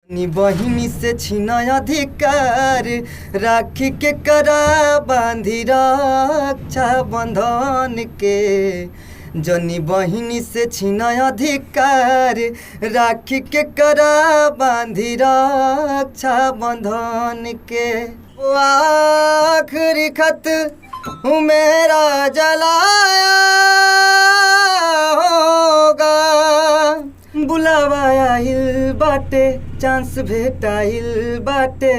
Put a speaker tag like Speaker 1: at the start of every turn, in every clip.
Speaker 1: बहिनी से छीना अधिकार, राखी के करा बांधी रक्षा बंधन के। जनी बहिनी से छीना अधिकार, राखी के करा बांधी रक्षा बंधन के। आखिरी खत मेरा जलाया होगा, बुलावा आइल बाटे, चांस भेटाइल बाटे,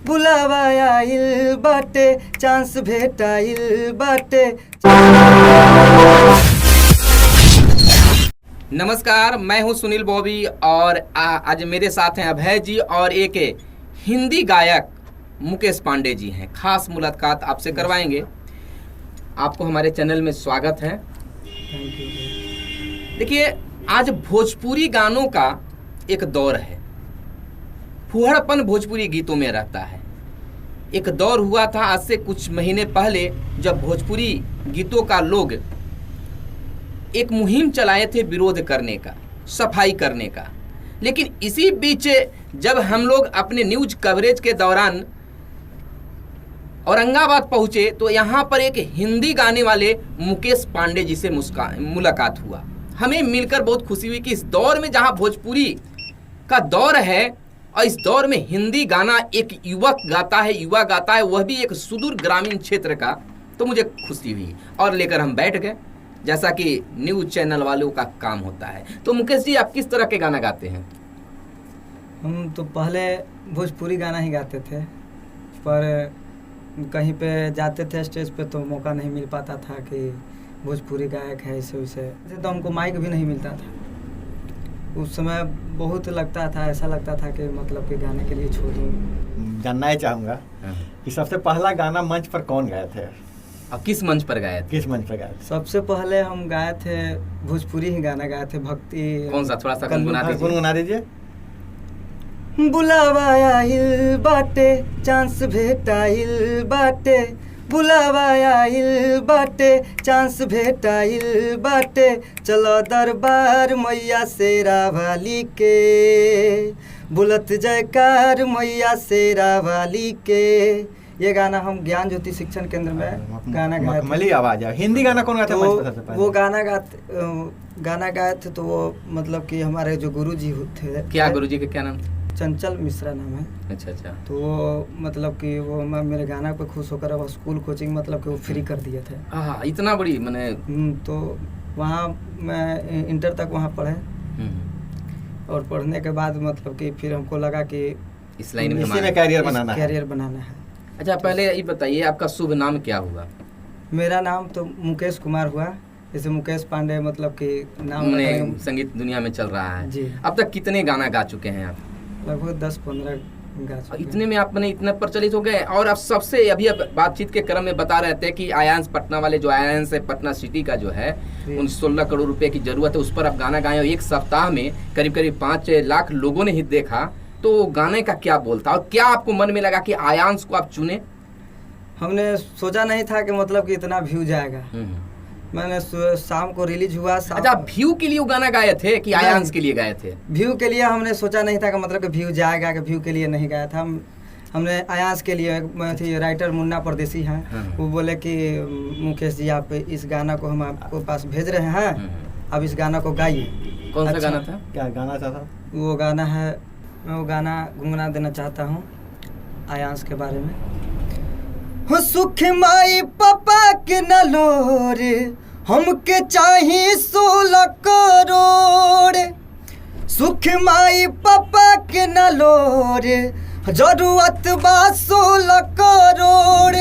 Speaker 1: बुलावा आइल बाटे, चांस भेटाइल बाटे।
Speaker 2: नमस्कार, मैं हूं सुनील बॉबी और आज मेरे साथ हैं अभय जी और एक हिंदी गायक मुकेश पांडे जी हैं। खास मुलाकात आपसे करवाएंगे। आपको हमारे चैनल में स्वागत है। देखिए, आज भोजपुरी गानों का एक दौर है। फूहड़पन भोजपुरी गीतों में रहता है। एक दौर हुआ था आज से कुछ महीने पहले जब भोजपुरी गीतों का लोग एक मुहिम चलाए थे विरोध करने का, सफाई करने का। लेकिन इसी बीच जब हम लोग अपने न्यूज कवरेज के दौरान औरंगाबाद पहुंचे तो यहाँ पर एक हिंदी गाने वाले मुकेश पांडे जी से मुलाकात हुआ। हमें मिलकर बहुत खुशी हुई कि इस दौर में जहाँ भोजपुरी का दौर है और इस दौर में हिंदी गाना एक युवक गाता है, युवा गाता है, वह भी एक सुदूर ग्रामीण क्षेत्र का, तो मुझे खुशी हुई और लेकर हम बैठ गए जैसा कि न्यूज चैनल वालों का काम होता है। तो मुकेश जी, आप किस तरह के गाना गाते हैं?
Speaker 1: हम तो पहले भोजपुरी गाना ही गाते थे, पर कहीं पे जाते थे स्टेज पे तो मौका नहीं मिल पाता था कि भोजपुरी गायक है इसे वैसे, तो हमको माइक भी नहीं मिलता था। उस समय बहुत लगता था, ऐसा लगता था कि मतलब कि गाने के लिए छोड़ दूँ।
Speaker 3: जानना ही चाहूँगा कि सबसे पहला गाना मंच पर कौन गाए थे?
Speaker 2: अब किस मंच पर गाए थे?
Speaker 3: किस मंच पर गाए थे?
Speaker 1: सबसे पहले हम गाए थे भोजपुरी ही गाना गाए थे, भक्ति।
Speaker 2: कौन सा? थोड़ा सा गुनगुना दीजिए।
Speaker 1: बुलावा आइल बाटे, चांस भेटाइल बाटे, बुलावा आइल बाटे, चांस भेटाइल बाटे, चलो दरबार मैया शेरा वाली के, बुलत जयकार मैया शेरा वाली के। ये गाना हम ज्ञान ज्योति शिक्षण केंद्र में गाना गाए
Speaker 3: थे। आवाज है। हिंदी गाना कौन गाते?
Speaker 1: वो गाना गाए थे तो वो मतलब कि हमारे जो गुरुजी थे।
Speaker 2: क्या गुरुजी का क्या नाम था?
Speaker 1: चंचल मिश्रा नाम है।
Speaker 2: अच्छा।
Speaker 1: तो वो मतलब कि वो मेरे गाना पे खुश होकर वो स्कूल कोचिंग मतलब कि वो फ्री कर दिए थे।
Speaker 2: हाँ, इतना बड़ी मैंने।
Speaker 1: तो वहाँ मैं इंटर तक वहाँ पढ़े और पढ़ने के बाद मतलब कि फिर हमको लगा कि
Speaker 2: इस लाइन
Speaker 3: में कैरियर बनाना
Speaker 1: है।
Speaker 2: अच्छा, पहले ये बताइए आपका शुभ नाम क्या हुआ?
Speaker 1: मेरा नाम तो मुकेश कुमार हुआ, जैसे मुकेश पांडे मतलब कि नाम
Speaker 2: संगीत दुनिया में चल रहा है
Speaker 1: जी।
Speaker 2: अब तक कितने गाना गा चुके हैं आप?
Speaker 1: लगभग 10-15 गा चुके।
Speaker 2: इतने में आप इतने प्रचलित हो गए। और आप सबसे अभी अब बातचीत के क्रम में बता रहे थे कि आयांस पटना वाले जो आयांस है पटना सिटी का जो है, उन 16 करोड़ रुपए की जरूरत है, उस पर आप गाना गाए और एक सप्ताह में करीब 5 लाख लोगों ने हित देखा। तो गाने का क्या बोलता और क्या आपको मन में लगा कि आयांस को आप चुने?
Speaker 1: हमने सोचा नहीं था कि मतलब कि इतना व्यू जाएगा। मैंने शाम को रिलीज हुआ।
Speaker 2: अच्छा, व्यू के लिए गाना गाए थे कि आयांस के लिए गाए थे?
Speaker 1: व्यू के लिए हमने सोचा नहीं था कि मतलब कि व्यू जाएगा, कि व्यू के लिए नहीं गाया था। हमने आयांस के लिए राइटर मुन्ना परदेसी हैं, वो बोले कि मुकेश जी आप इस गाना को हम आपको पास भेज रहे हैं, अब इस गाना को गाइए।
Speaker 2: कौन सा गाना था?
Speaker 3: क्या गाना था?
Speaker 1: वो गाना है, मैं वो गाना गुनगुना देना चाहता हूँ आयांस के बारे में। हो सुख माई पापा के नलोर, हमके चाहिए 16 करोड़। सुख माई पापा के नलोर, जरूरत बा 16 करोड़।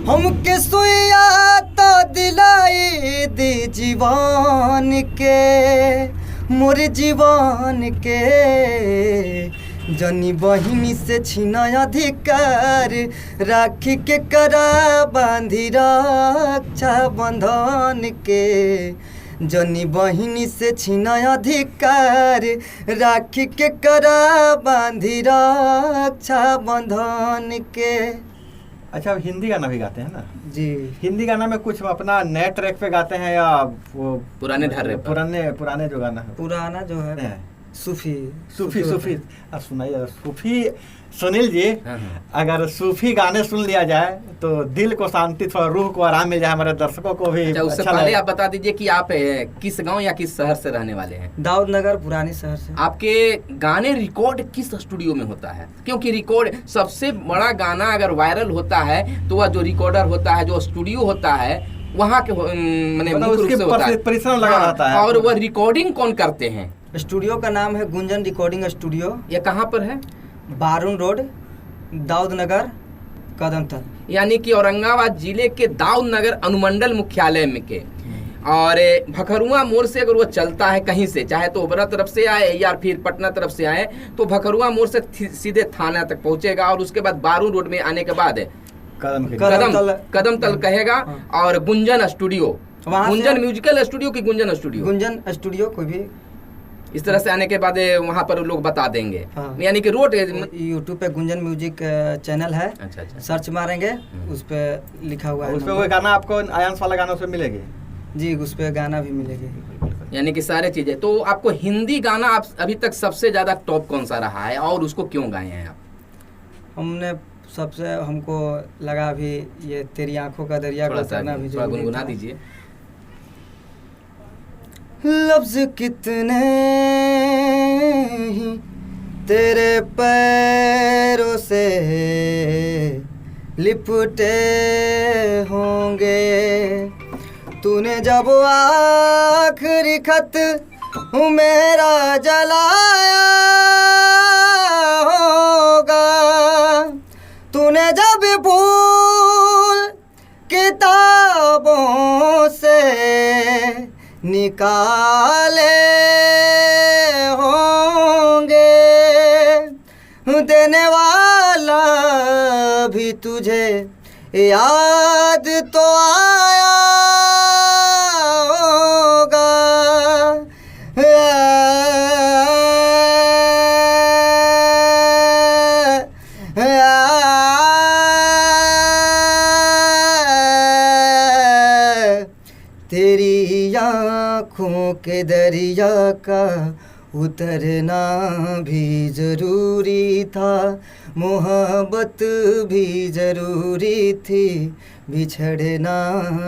Speaker 1: हमके सुइया तो दिलाई दी जीवन के, मोर जीवन के। जनी बहिनी से छीना अधिकार, राखी के करा बांधी रक्षा बंधन के। जनी बहिनी से छीना अधिकार, राखी के करा बांधी रक्षा बंधन के।
Speaker 3: अच्छा, अब हिंदी गाना भी गाते हैं ना
Speaker 1: जी?
Speaker 3: हिंदी गाना में कुछ अपना नए ट्रैक पे गाते हैं या वो
Speaker 2: पुराने ढर्रे?
Speaker 3: पुराने जो गाना है,
Speaker 1: पुराना जो है सूफी
Speaker 3: सूफी
Speaker 1: होता
Speaker 3: सूफी
Speaker 1: है।
Speaker 3: अब सुनाइए सूफी सुनील जी।
Speaker 2: हाँ, हाँ।
Speaker 3: अगर सूफी गाने सुन लिया जाए तो दिल को शांति, थोड़ा रूह को आराम मिल जाए, हमारे दर्शकों को भी
Speaker 2: अच्छा, उससे
Speaker 3: अच्छा
Speaker 2: पहले
Speaker 3: लगे।
Speaker 2: आप बता दीजिए कि आप किस गांव या किस शहर से रहने वाले हैं।
Speaker 1: दाऊद नगर पुरानी शहर से।
Speaker 2: आपके गाने रिकॉर्ड किस स्टूडियो में होता है? क्योंकि रिकॉर्ड सबसे बड़ा गाना अगर वायरल होता है तो वह जो रिकॉर्डर होता है, जो स्टूडियो होता है, वहाँ के माने
Speaker 3: मतलब
Speaker 2: मुख्य रूप
Speaker 3: उसके
Speaker 2: से होता है।
Speaker 3: परिश्रम लगा
Speaker 2: हाँ,
Speaker 3: रहता है।
Speaker 2: और वह रिकॉर्डिंग कौन करते हैं?
Speaker 1: स्टूडियो का नाम है गुंजन रिकॉर्डिंग स्टूडियो,
Speaker 2: ये कहाँ पर है?
Speaker 1: बारून रोड, दाऊद नगर, कदमतल।
Speaker 2: यानी कि औरंगाबाद जिले के दाऊद नगर अनुमंडल मुख्यालय में के। और भखरुआ मोड़ से अगर वो चलता है कहीं से, चाहे तो ओबरा तरफ से आए या फिर पटना तरफ से आए, तो भखरुआ मोड़ से सीधे थाना तक पहुंचेगा और उसके बाद बारून रोड में आने के बाद
Speaker 3: कदम के
Speaker 2: कदम तल कहेगा और गुंजन स्टूडियो,
Speaker 1: वहाँ से-
Speaker 2: गुंजन म्यूजिकल स्टूडियो की गुंजन स्टूडियो,
Speaker 1: गुंजन स्टूडियो कोई भी
Speaker 2: इस तरह से आने के बाद वहाँ पर लोग बता देंगे।
Speaker 1: हाँ।
Speaker 2: यानी कि रोड।
Speaker 1: यूट्यूब पे गुंजन म्यूजिक चैनल है,
Speaker 2: अच्छा अच्छा।
Speaker 1: सर्च मारेंगे उस पे लिखा हुआ है
Speaker 3: उस पे
Speaker 1: नंबर।
Speaker 3: वो गाना आपको आयांस वाला गाना उसमें मिलेगी।
Speaker 1: जी, उस पे गाना भी मिलेगी।
Speaker 2: यानी कि सारे चीजें। तो आपको हिंदी गाना आप अभी तक सबसे ज्यादा टॉप कौन सा रहा है और उसको क्यों गाए हैं आप?
Speaker 1: हमने सबसे हमको लगा भी ये तेरी आंखों का दरिया
Speaker 2: थोड़ा
Speaker 1: को
Speaker 2: सा
Speaker 1: करना भी
Speaker 2: थोड़ा
Speaker 1: जरूरी
Speaker 2: गुनगुना
Speaker 1: था।
Speaker 2: दीजिए।
Speaker 1: लफ्ज कितने ही तेरे पैरों से लिपटे होंगे, तूने जब आखिरी खत मेरा जलाया होगा, तूने जब फूल किताबों से निकाले होंगे, देने वाला भी तुझे याद तो आया होगा। तेरी आँखों के दरिया का उतरना भी ज़रूरी था, मोहब्बत भी ज़रूरी थी, बिछड़ना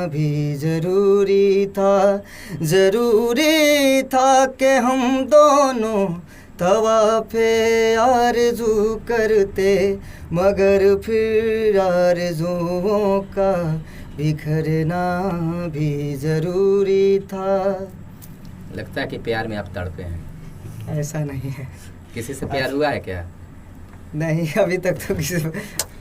Speaker 1: भी ज़रूरी था, ज़रूरी था कि हम दोनों तवाफ़े आरज़ू करते, मगर फिर आरज़ुओं का बिखरना भी ज़रूरी था।
Speaker 2: लगता है कि प्यार में आप तड़पे हैं।
Speaker 1: ऐसा नहीं है,
Speaker 2: किसी से प्यार हुआ है क्या?
Speaker 1: नहीं अभी तक तो किसी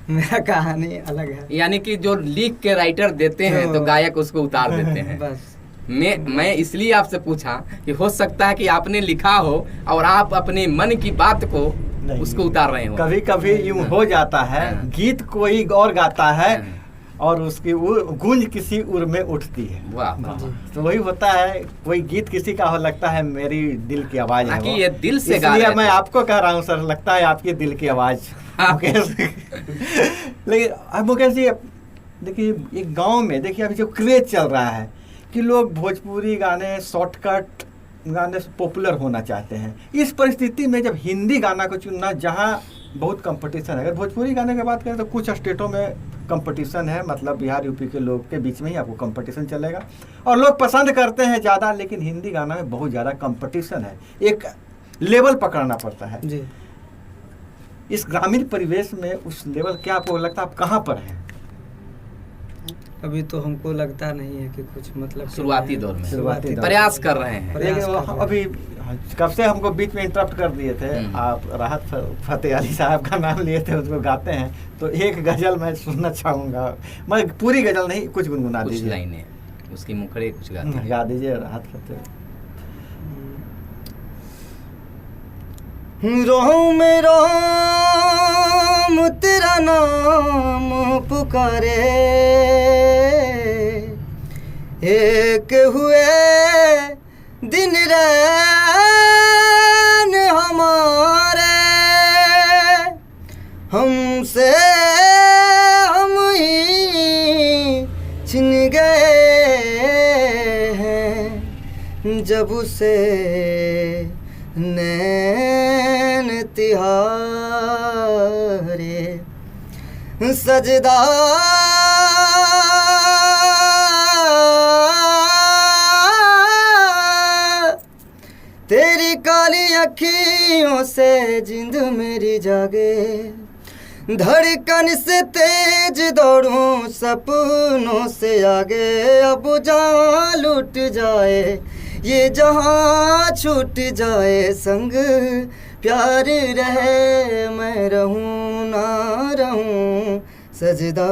Speaker 1: मेरा कहानी अलग है।
Speaker 2: यानी कि जो लिख के राइटर देते हैं तो गायक उसको उतार देते हैं।
Speaker 1: बस
Speaker 2: मैं इसलिए आपसे पूछा कि हो सकता है कि आपने लिखा हो और आप अपने मन की बात को
Speaker 3: नहीं,
Speaker 2: उसको उतार रहे हो।
Speaker 3: कभी कभी यूं हो जाता है,
Speaker 2: हाँ।
Speaker 3: गीत कोई और गाता है
Speaker 2: हाँ।
Speaker 3: और उसकी गूंज किसी उर में उठती है।
Speaker 2: वाह वाह।
Speaker 3: तो वही होता है, कोई गीत किसी का हो, लगता है मेरी दिल की आवाज है
Speaker 2: ताकि
Speaker 3: वो।
Speaker 2: ये दिल से गा
Speaker 3: इसलिए
Speaker 2: रहे
Speaker 3: मैं
Speaker 2: थे।
Speaker 3: आपको कह रहा हूँ सर, लगता है आपकी दिल की आवाज। मुकेश लेकिन अब मुकेश जी देखिए, एक गांव में देखिए अभी जो क्रेज चल रहा है कि लोग भोजपुरी गाने, शॉर्टकट गाने पॉपुलर होना चाहते हैं, इस परिस्थिति में जब हिंदी गाना को चुनना, जहाँ बहुत कंपटीशन है। अगर भोजपुरी गाने की बात करें तो कुछ स्टेटों में कंपटीशन है, मतलब बिहार यूपी के लोग के बीच में ही आपको कंपटीशन चलेगा और लोग पसंद करते हैं ज़्यादा, लेकिन हिंदी गाना में बहुत ज़्यादा कंपटीशन है, एक लेवल पकड़ना पड़ता है।
Speaker 1: जी,
Speaker 3: इस ग्रामीण परिवेश में उस लेवल, क्या आपको लगता है आप कहाँ पर हैं?
Speaker 1: अभी तो हमको लगता नहीं है कि कुछ मतलब
Speaker 2: शुरुआती दौर में
Speaker 3: शुरुआती दौर।
Speaker 2: प्रयास कर रहे हैं।
Speaker 1: प्रयास
Speaker 3: लेकिन
Speaker 1: कर रहे हैं।
Speaker 3: अभी कब से हमको बीच में इंटरप्ट कर दिए थे, आप राहत फतेह अली साहब का नाम लिए थे, उसको गाते हैं, तो एक गजल मैं सुनना चाहूँगा। मैं पूरी गजल नहीं, कुछ गुनगुना
Speaker 2: कुछ
Speaker 3: दीजिए।
Speaker 2: लाइनें उसकी मुखड़े कुछ गाते हैं।
Speaker 3: गा दीजिए राहत फतेह।
Speaker 1: रोहूं में रोम तेरा नाम पुकारे, एक हुए दिन रैन हमारे, हमसे हम ही छिन गए हैं, जब से नैन तिहारे सजदा तेरी काली अखियों से जिंद मेरी जागे, धड़कन से तेज दौड़ूं सपनों से आगे। अब जान लुट जाए ये जहां छूट जाए, संग प्यार रहे मैं रहूं ना रहूं, सजदा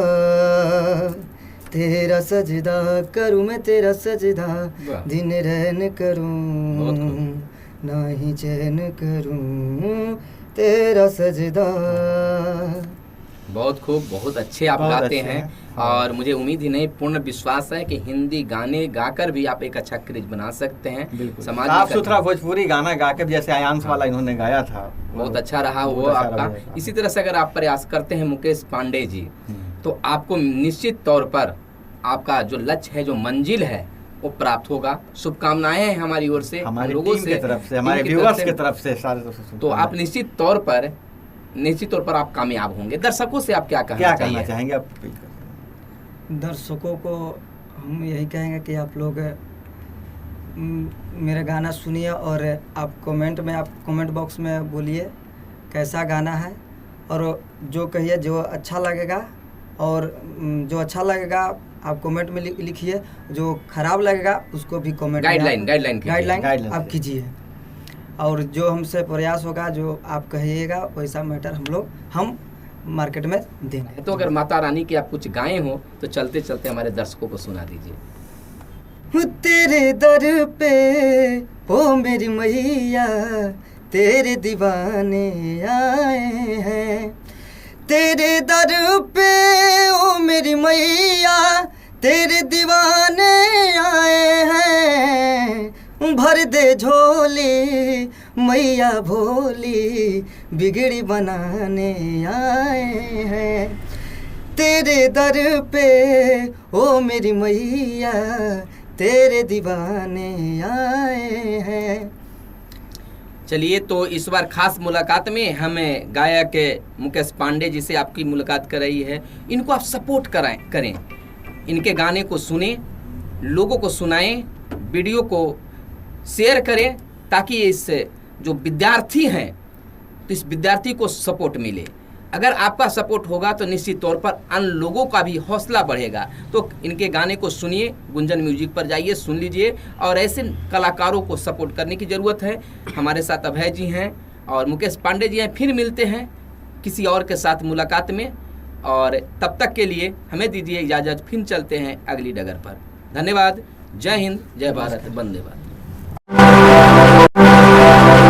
Speaker 1: तेरा सजदा करूं मैं तेरा सजदा,
Speaker 2: वाह।
Speaker 1: दिन रहन
Speaker 2: बहुत
Speaker 1: करूं
Speaker 2: खूब।
Speaker 1: ना ही चैन करूं तेरा सजदा।
Speaker 2: बहुत खूब, बहुत अच्छे आप
Speaker 3: बहुत
Speaker 2: गाते
Speaker 3: अच्छे
Speaker 2: हैं।
Speaker 3: हैं।
Speaker 2: और मुझे उम्मीद ही नहीं, पूर्ण विश्वास है कि हिंदी गाने गाकर भी आप एक अच्छा क्रेज बना सकते हैं।
Speaker 3: बिल्कुल
Speaker 2: समाज
Speaker 3: साफ
Speaker 2: में
Speaker 3: सुथरा भोजपुरी गाना गा के जैसे आयांश वाला इन्होंने गाया था,
Speaker 2: बहुत अच्छा रहा वो
Speaker 3: बहुत अच्छा
Speaker 2: आपका।
Speaker 3: रहा।
Speaker 2: इसी तरह से अगर आप प्रयास करते हैं मुकेश पांडे जी, तो आपको निश्चित तौर पर आपका जो लक्ष्य है, जो मंजिल है, वो प्राप्त होगा। शुभकामनाएं हैं हमारी ओर से,
Speaker 3: हमारी
Speaker 2: लोगों
Speaker 3: टीम की तरफ से,
Speaker 2: टीम
Speaker 3: हमारे
Speaker 2: की तरफ
Speaker 3: व्यूअर्स
Speaker 2: से।
Speaker 3: की तरफ से सारे दोस्तों
Speaker 2: तो आप निश्चित तौर पर आप कामयाब होंगे। दर्शकों से आप क्या
Speaker 3: क्या
Speaker 2: कहना
Speaker 3: कहना
Speaker 2: चाहिए?
Speaker 3: चाहेंगे आप? अपील करते
Speaker 1: दर्शकों को हम यही कहेंगे कि आप लोग मेरा गाना सुनिए और आप कमेंट बॉक्स में बोलिए कैसा गाना है, और जो कहिए जो अच्छा लगेगा, और जो अच्छा लगेगा आप कमेंट में लिखिए, जो खराब लगेगा उसको भी कमेंट
Speaker 2: गाइडलाइन
Speaker 3: गाइडलाइन
Speaker 1: आप कीजिए। और जो हमसे प्रयास होगा, जो आप कहिएगा वैसा मैटर हम मार्केट में देंगे।
Speaker 2: तो अगर माता रानी के आप कुछ गाए हो तो चलते चलते हमारे दर्शकों को सुना दीजिए।
Speaker 1: तेरे दर पे ओ मेरी मैया, तेरे दीवाने आए हैं। तेरे दर पे ओ मेरी मैया, तेरे दीवाने आए हैं। भर दे झोली मैया भोली, बिगड़ी बनाने आए हैं। तेरे दर पे ओ मेरी मैया, तेरे दीवाने आए हैं।
Speaker 2: चलिए, तो इस बार खास मुलाकात में हमें गायक मुकेश पांडे जी से आपकी मुलाकात कराई है। इनको आप सपोर्ट करें, इनके गाने को सुने, लोगों को सुनाएं, वीडियो को शेयर करें, ताकि इस जो विद्यार्थी हैं तो इस विद्यार्थी को सपोर्ट मिले। अगर आपका सपोर्ट होगा तो निश्चित तौर पर अन्य लोगों का भी हौसला बढ़ेगा। तो इनके गाने को सुनिए, गुंजन म्यूजिक पर जाइए, सुन लीजिए, और ऐसे कलाकारों को सपोर्ट करने की ज़रूरत है। हमारे साथ अभय जी हैं और मुकेश पांडे जी हैं। फिर मिलते हैं किसी और के साथ मुलाकात में, और तब तक के लिए हमें दीजिए इजाज़त। फिर चलते हैं अगली डगर पर। धन्यवाद। जय हिंद, जय भारत, वंदे मातरम।